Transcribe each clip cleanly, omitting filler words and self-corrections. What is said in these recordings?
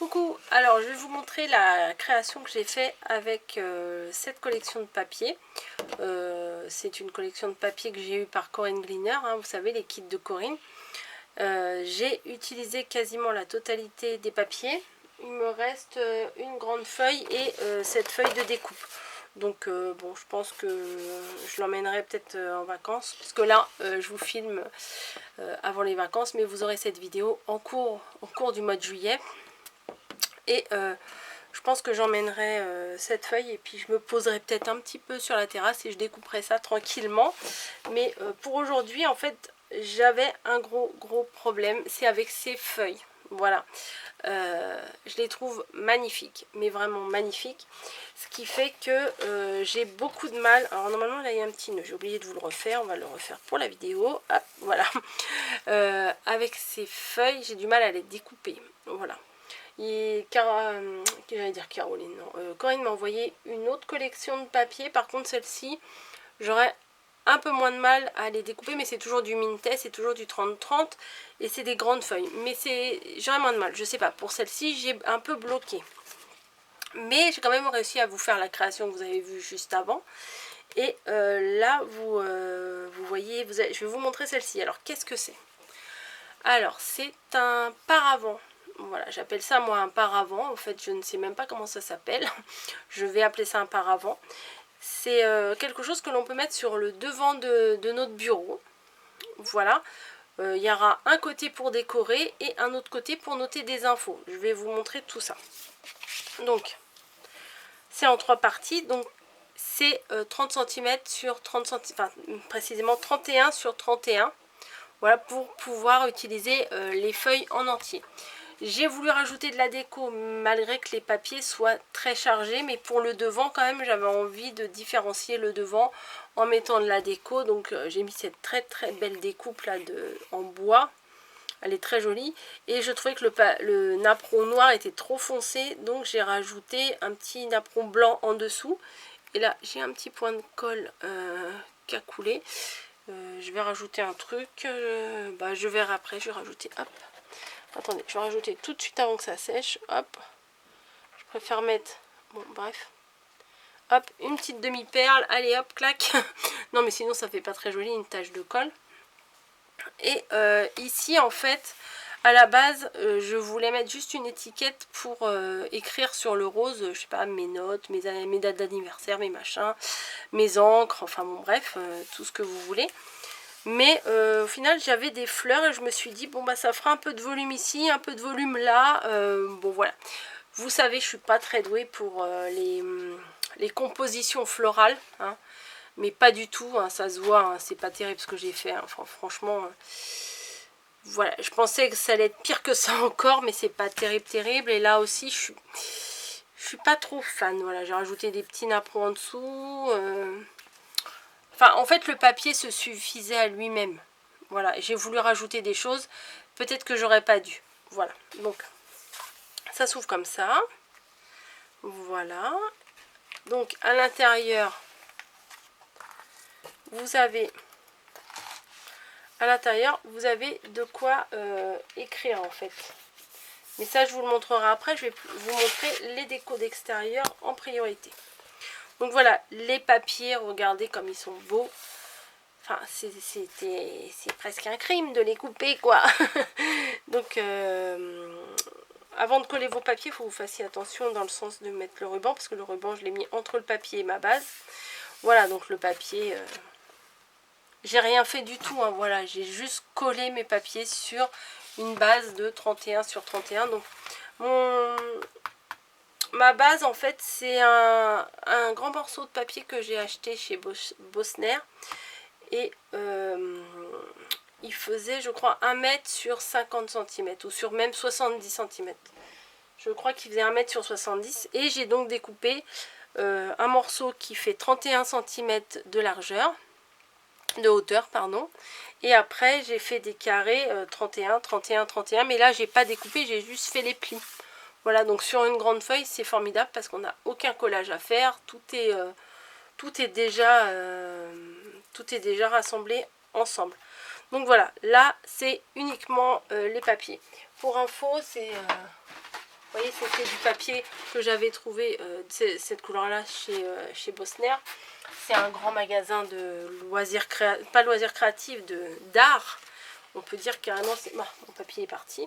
Coucou, alors je vais vous montrer la création que j'ai fait avec cette collection de papier. C'est une collection de papier que j'ai eue par Corinne Gleaner, hein, vous savez, les kits de Corinne. J'ai utilisé quasiment la totalité des papiers. Il me reste une grande feuille et cette feuille de découpe. Donc bon, je pense que je l'emmènerai peut-être en vacances, puisque là je vous filme avant les vacances, mais vous aurez cette vidéo au cours du mois de juillet. Et je pense que j'emmènerai cette feuille et puis je me poserai peut-être un petit peu sur la terrasse et je découperai ça tranquillement. Mais pour aujourd'hui, en fait, j'avais un gros problème, c'est avec ces feuilles. Voilà, je les trouve magnifiques, mais vraiment magnifiques. Ce qui fait que j'ai beaucoup de mal. Alors normalement là il y a un petit nœud, j'ai oublié de vous le refaire, on va le refaire pour la vidéo. Ah, voilà, avec ces feuilles, j'ai du mal à les découper. Voilà. Et j'allais dire Caroline, non. Corinne m'a envoyé une autre collection de papier. Par contre, celle-ci, j'aurais un peu moins de mal à les découper, mais c'est toujours du Minté, c'est toujours du 30-30 et c'est des grandes feuilles. Mais j'aurais moins de mal, je sais pas. Pour celle-ci, j'ai un peu bloqué. Mais j'ai quand même réussi à vous faire la création que vous avez vue juste avant. Et là, vous voyez, je vais vous montrer celle-ci. Alors, qu'est-ce que c'est? Alors, c'est un paravent. Voilà, j'appelle ça moi un paravent. En fait, je ne sais même pas comment ça s'appelle. Je vais appeler ça un paravent. C'est quelque chose que l'on peut mettre sur le devant de notre bureau. Voilà. Il y aura un côté pour décorer et un autre côté pour noter des infos. Je vais vous montrer tout ça. Donc, c'est en 3 parties. Donc, c'est 30 cm sur 30 cm, enfin précisément 31 sur 31. Voilà, pour pouvoir utiliser les feuilles en entier. J'ai voulu rajouter de la déco malgré que les papiers soient très chargés, mais pour le devant quand même j'avais envie de différencier le devant en mettant de la déco. Donc j'ai mis cette très belle découpe là en bois, elle est très jolie, et je trouvais que le napperon noir était trop foncé, donc j'ai rajouté un petit napperon blanc en dessous. Et là j'ai un petit point de colle qui a coulé. Je vais rajouter un truc, je verrai après, je vais rajouter, hop. Attendez, je vais rajouter tout de suite avant que ça sèche. Hop. Je préfère mettre... Bon, bref. Hop, une petite demi-perle. Allez, hop, clac. Non, mais sinon, ça fait pas très joli, une tache de colle. Et ici, en fait, à la base, je voulais mettre juste une étiquette pour écrire sur le rose, je sais pas, mes notes, mes dates d'anniversaire, mes machins, mes encres, enfin bon, bref, tout ce que vous voulez. Mais au final j'avais des fleurs et je me suis dit bon bah ça fera un peu de volume ici, un peu de volume là. Bon voilà, vous savez je suis pas très douée pour les compositions florales, hein, mais pas du tout, hein, ça se voit, hein, c'est pas terrible ce que j'ai fait, hein, franchement. Voilà, je pensais que ça allait être pire que ça encore, mais c'est pas terrible. Et là aussi je suis pas trop fan. Voilà, j'ai rajouté des petits napperons en dessous. Enfin, en fait, le papier se suffisait à lui-même. Voilà, j'ai voulu rajouter des choses. Peut-être que j'aurais pas dû. Voilà, donc, ça s'ouvre comme ça. Voilà. Donc, à l'intérieur, vous avez... À l'intérieur, vous avez de quoi écrire, en fait. Mais ça, je vous le montrerai après. Je vais vous montrer les décos d'extérieur en priorité. Donc, voilà, les papiers, regardez comme ils sont beaux. Enfin, c'est presque un crime de les couper, quoi. Donc, avant de coller vos papiers, il faut que vous fassiez attention dans le sens de mettre le ruban, parce que le ruban, je l'ai mis entre le papier et ma base. Voilà, donc le papier, j'ai rien fait du tout, hein, voilà, j'ai juste collé mes papiers sur une base de 31 sur 31. Donc, ma base, en fait, c'est un grand morceau de papier que j'ai acheté chez Bosner. Et il faisait, je crois, 1 mètre sur 50 cm ou sur même 70 cm. Je crois qu'il faisait 1 mètre sur 70. Et j'ai donc découpé un morceau qui fait 31 cm de largeur, de hauteur, pardon. Et après, j'ai fait des carrés 31, 31, 31. Mais là, j'ai pas découpé, j'ai juste fait les plis. Voilà, donc sur une grande feuille, c'est formidable parce qu'on n'a aucun collage à faire. Tout est déjà rassemblé ensemble. Donc voilà, là c'est uniquement les papiers. Pour info, c'est Vous voyez, c'était du papier que j'avais trouvé, cette couleur-là, chez Bosner. C'est un grand magasin de loisirs créatifs, pas loisirs créatifs, d'art. On peut dire carrément, mon papier est parti.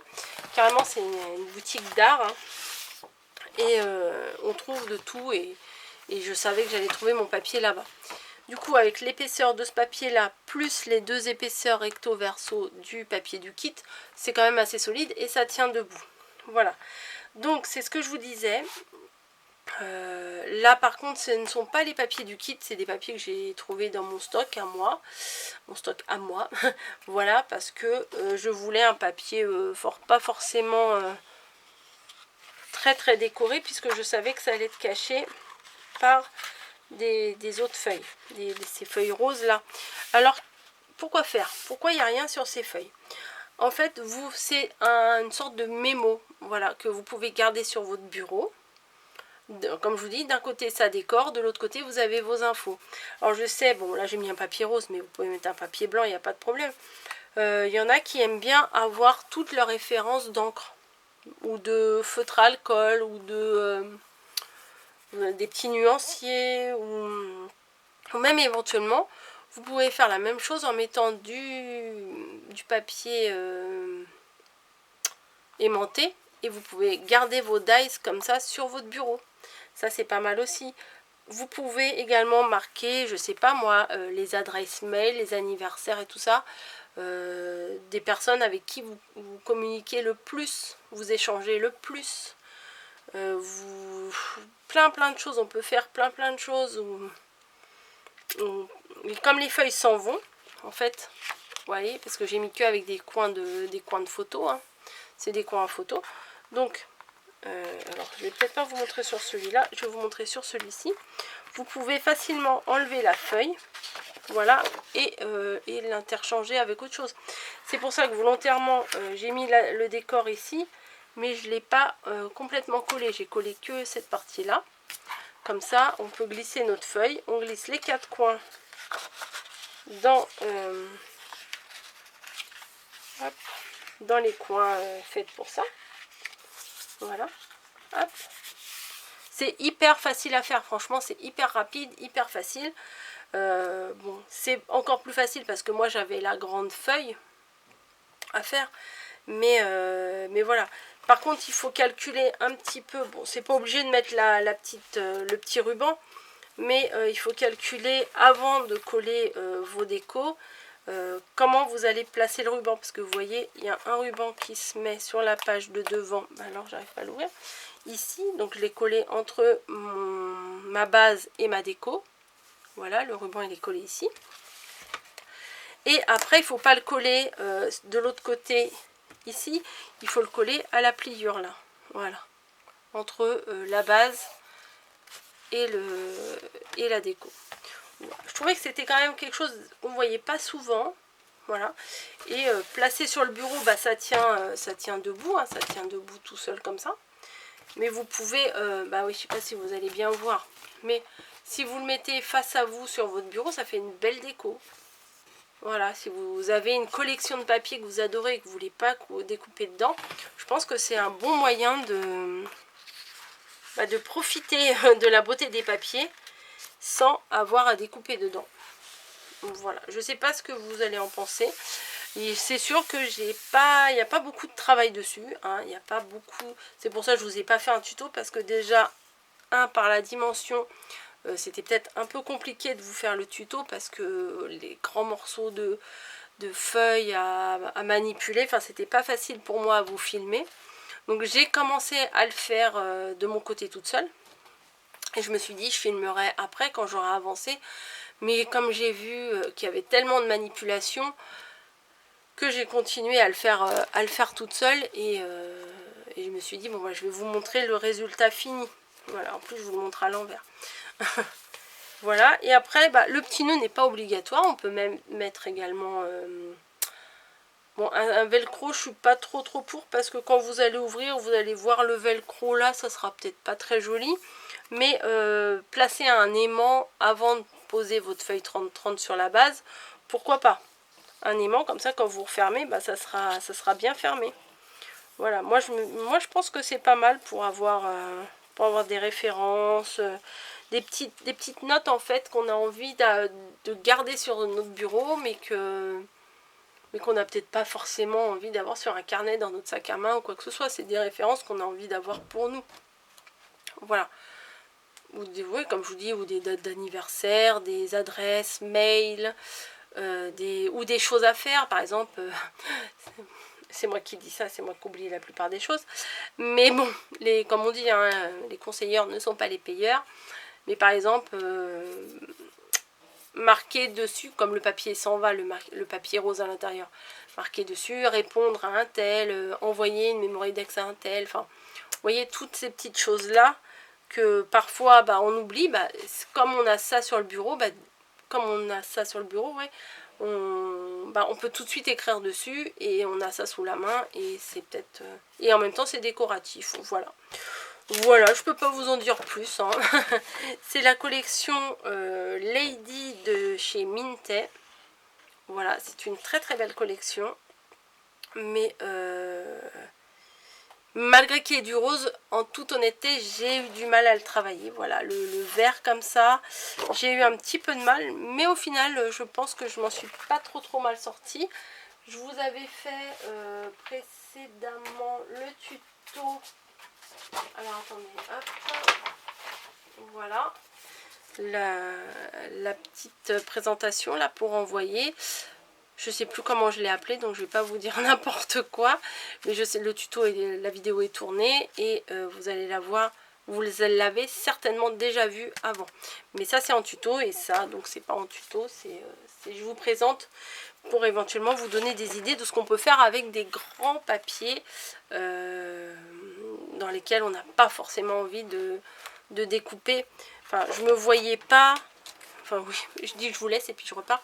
Carrément, c'est une boutique d'art. Hein. Et on trouve de tout. Et je savais que j'allais trouver mon papier là-bas. Du coup, avec l'épaisseur de ce papier-là, plus les 2 épaisseurs recto-verso du papier du kit, c'est quand même assez solide et ça tient debout. Voilà. Donc, c'est ce que je vous disais. Là, par contre, ce ne sont pas les papiers du kit, c'est des papiers que j'ai trouvés dans mon stock à moi. Mon stock à moi. Voilà, parce que je voulais un papier pas forcément très très décoré, puisque je savais que ça allait être caché par des autres feuilles, ces feuilles roses là. Alors pourquoi faire? Pourquoi il n'y a rien sur ces feuilles? En fait, c'est une sorte de mémo, voilà, que vous pouvez garder sur votre bureau. Comme je vous dis, d'un côté ça décore, de l'autre côté vous avez vos infos. Alors je sais, bon là j'ai mis un papier rose, mais vous pouvez mettre un papier blanc, il n'y a pas de problème. Il y en a qui aiment bien avoir toutes leurs références d'encre, ou de feutre à alcool, ou des petits nuanciers, ou même éventuellement, vous pouvez faire la même chose en mettant du papier aimanté, et vous pouvez garder vos dies comme ça sur votre bureau. Ça c'est pas mal aussi. Vous pouvez également marquer, je sais pas moi, les adresses mail, les anniversaires et tout ça, des personnes avec qui vous communiquez le plus, vous échangez le plus. Plein de choses, on peut faire plein de choses. Comme les feuilles s'en vont, en fait, vous voyez, parce que j'ai mis que avec des coins de photos, hein. C'est des coins à photos. Donc, alors je vais peut-être pas vous montrer sur celui-là, je vais vous montrer sur celui-ci. Vous pouvez facilement enlever la feuille, voilà, et l'interchanger avec autre chose. C'est pour ça que volontairement j'ai mis le décor ici, mais je ne l'ai pas complètement collé. J'ai collé que cette partie-là. Comme ça, on peut glisser notre feuille. On glisse les 4 coins dans les coins faits pour ça. Voilà. Hop. C'est hyper facile à faire, franchement, c'est hyper rapide, hyper facile. Bon, c'est encore plus facile parce que moi j'avais la grande feuille à faire. Mais voilà. Par contre, il faut calculer un petit peu. Bon, c'est pas obligé de mettre le petit ruban, mais il faut calculer avant de coller vos décos. Comment vous allez placer le ruban, parce que vous voyez il y a un ruban qui se met sur la page de devant, alors j'arrive pas à l'ouvrir ici, donc je l'ai collé entre ma base et ma déco. Voilà, le ruban il est collé ici, et après il faut pas le coller de l'autre côté ici, il faut le coller à la pliure là, voilà, entre la base et la déco. Je trouvais que c'était quand même quelque chose qu'on ne voyait pas souvent. Voilà. Et placé sur le bureau, bah, ça tient debout. Hein, ça tient debout tout seul comme ça. Mais vous pouvez, bah oui, je sais pas si vous allez bien voir. Mais si vous le mettez face à vous sur votre bureau, ça fait une belle déco. Voilà, si vous avez une collection de papier que vous adorez et que vous ne voulez pas découper dedans, je pense que c'est un bon moyen de profiter de la beauté des papiers sans avoir à découper dedans. Voilà, je sais pas ce que vous allez en penser. C'est sûr que il n'y a pas beaucoup de travail dessus, hein, il n'y a pas beaucoup. C'est pour ça que je vous ai pas fait un tuto, parce que déjà, par la dimension, c'était peut-être un peu compliqué de vous faire le tuto, parce que les grands morceaux de feuilles à manipuler, enfin c'était pas facile pour moi à vous filmer. Donc j'ai commencé à le faire de mon côté toute seule. Et je me suis dit, je filmerai après quand j'aurai avancé. Mais comme j'ai vu qu'il y avait tellement de manipulations, que j'ai continué à le faire toute seule. Et je me suis dit, bon, bah, je vais vous montrer le résultat fini. Voilà, en plus je vous le montre à l'envers. Voilà, et après, bah, le petit nœud n'est pas obligatoire. On peut même mettre également... bon, un velcro, je suis pas trop pour, parce que quand vous allez ouvrir, vous allez voir le velcro là, ça sera peut-être pas très joli. Mais placer un aimant avant de poser votre feuille 30-30 sur la base, pourquoi pas? Un aimant, comme ça, quand vous refermez, bah, ça sera bien fermé. Voilà, moi je pense que c'est pas mal pour avoir des références, des petites notes en fait qu'on a envie de garder sur notre bureau, mais qu'on n'a peut-être pas forcément envie d'avoir sur un carnet dans notre sac à main ou quoi que ce soit. C'est des références qu'on a envie d'avoir pour nous. Voilà. Ou oui, comme je vous dis, ou des dates d'anniversaire, des adresses, mails, ou des choses à faire, par exemple. C'est moi qui dis ça, c'est moi qui oublie la plupart des choses. Mais bon, comme on dit, hein, les conseilleurs ne sont pas les payeurs. Mais par exemple, marquer dessus, comme le papier s'en va, le papier rose à l'intérieur, marquer dessus, répondre à un tel, envoyer une mémoridex à un tel. Enfin, vous voyez, toutes ces petites choses-là que parfois on oublie. Comme on a ça sur le bureau, ouais, on peut tout de suite écrire dessus et on a ça sous la main et c'est peut-être et en même temps c'est décoratif. Voilà, je peux pas vous en dire plus, hein. C'est la collection Lady de chez Minté. Voilà, c'est une très très belle collection, mais malgré qu'il y ait du rose, en toute honnêteté, j'ai eu du mal à le travailler. Voilà, le vert comme ça, j'ai eu un petit peu de mal. Mais au final, je pense que je m'en suis pas trop mal sortie. Je vous avais fait précédemment le tuto. Alors attendez, hop. Voilà. La petite présentation là pour envoyer. Je sais plus comment je l'ai appelé, donc je vais pas vous dire n'importe quoi. Mais je sais, le tuto et la vidéo est tournée et vous allez la voir. Vous l'avez certainement déjà vu avant. Mais ça c'est en tuto et ça, donc c'est pas en tuto, je vous présente pour éventuellement vous donner des idées de ce qu'on peut faire avec des grands papiers dans lesquels on n'a pas forcément envie de découper. Enfin, je me voyais pas. Enfin oui, je dis je vous laisse et puis je repars.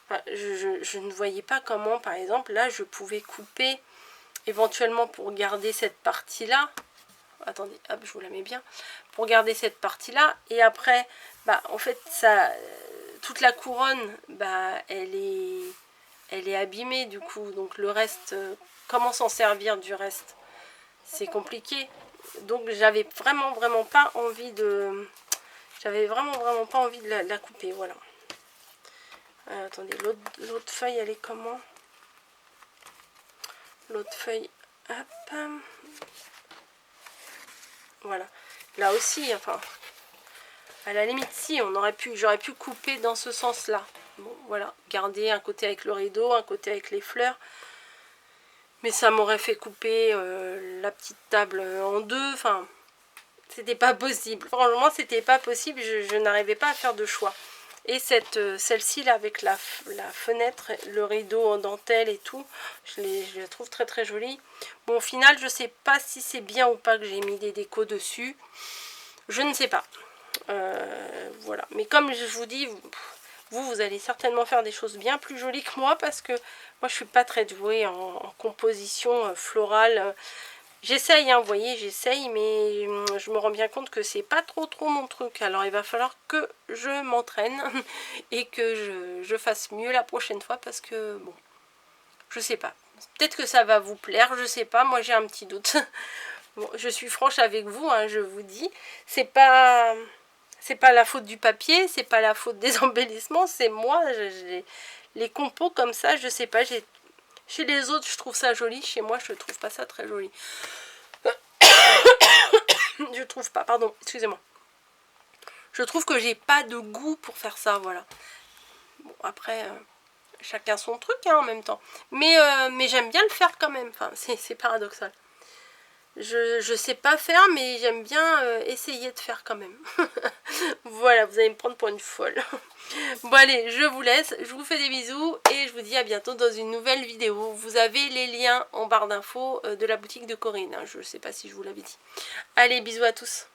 Enfin, je ne voyais pas comment, par exemple, là, je pouvais couper éventuellement pour garder cette partie-là. Attendez, hop, je vous la mets bien. Pour garder cette partie-là. Et après, en fait, ça, toute la couronne, elle est abîmée, du coup. Donc, le reste, comment s'en servir du reste? C'est compliqué. Donc, j'avais vraiment pas envie de... J'avais vraiment pas envie de la couper, voilà. Attendez, l'autre feuille, elle est comment? L'autre feuille, hop. Voilà. Là aussi, enfin, à la limite, si, j'aurais pu couper dans ce sens-là. Bon, voilà, garder un côté avec le rideau, un côté avec les fleurs. Mais ça m'aurait fait couper la petite table en deux. Enfin, c'était pas possible. Franchement, c'était pas possible. Je n'arrivais pas à faire de choix. Et celle-ci là avec la fenêtre, le rideau en dentelle et tout, je la trouve très jolie. Bon, au final, je sais pas si c'est bien ou pas que j'ai mis des décos dessus. Je ne sais pas. Voilà. Mais comme je vous dis, vous allez certainement faire des choses bien plus jolies que moi parce que moi je suis pas très douée en composition florale. J'essaye, hein, vous voyez, j'essaye, mais je me rends bien compte que c'est pas trop mon truc. Alors il va falloir que je m'entraîne et que je fasse mieux la prochaine fois parce que, bon, je sais pas. Peut-être que ça va vous plaire, je sais pas, moi j'ai un petit doute. Bon, je suis franche avec vous, hein, je vous dis. C'est pas la faute du papier, c'est pas la faute des embellissements, c'est moi. Les compos comme ça, je sais pas, chez les autres, je trouve ça joli. Chez moi, je trouve pas ça très joli. Je trouve pas, pardon, excusez-moi. Je trouve que j'ai pas de goût pour faire ça, voilà. Bon, après, chacun son truc, hein, en même temps. Mais j'aime bien le faire quand même. Enfin, c'est paradoxal. Je sais pas faire, mais j'aime bien essayer de faire quand même. Voilà, vous allez me prendre pour une folle. Bon allez, je vous laisse, je vous fais des bisous et je vous dis à bientôt dans une nouvelle vidéo. Vous avez les liens en barre d'infos de la boutique de Corinne, hein, je ne sais pas si je vous l'avais dit. Allez, bisous à tous.